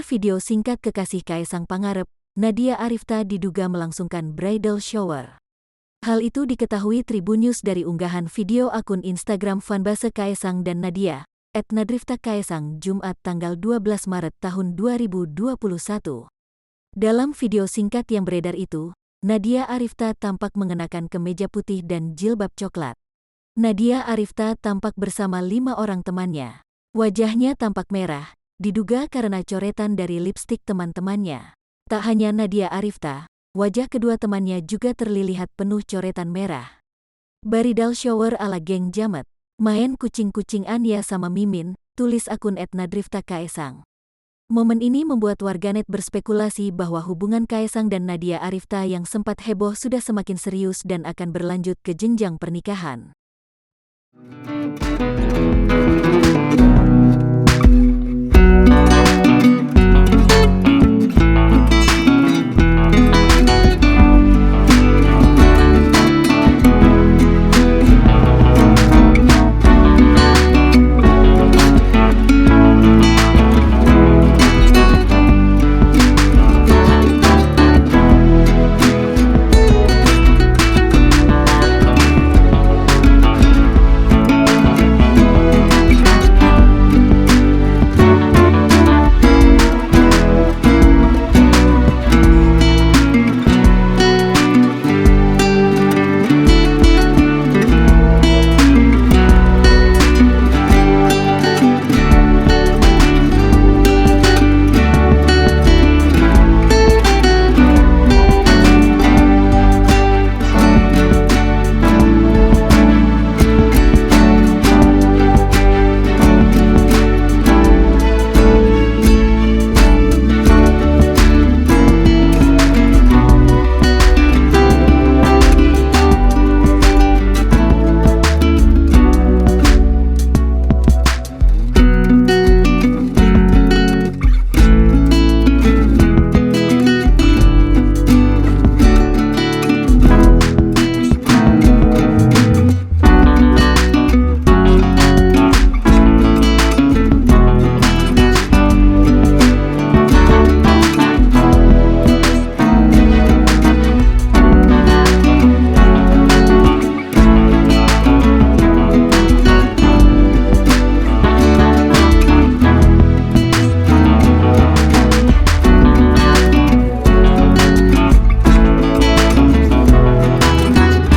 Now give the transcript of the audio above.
video singkat kekasih Kaesang Pangarep, Nadia Arifta diduga melangsungkan bridal shower. Hal itu diketahui Tribunnews dari unggahan video akun Instagram fanbase Kaesang dan Nadia, @nadrifta_kaesang, Jumat tanggal 12 Maret tahun 2021. Dalam video singkat yang beredar itu, Nadia Arifta tampak mengenakan kemeja putih dan jilbab coklat. Nadia Arifta tampak bersama 5 orang temannya. Wajahnya tampak merah, diduga karena coretan dari lipstik teman-temannya. Tak hanya Nadia Arifta, wajah kedua temannya juga terlihat penuh coretan merah. Bridal shower ala geng Jamet. Main kucing-kucingan ya sama Mimin, tulis akun @nadrifta_kaesang. Momen ini membuat warganet berspekulasi bahwa hubungan Kaesang dan Nadia Arifta yang sempat heboh sudah semakin serius dan akan berlanjut ke jenjang pernikahan.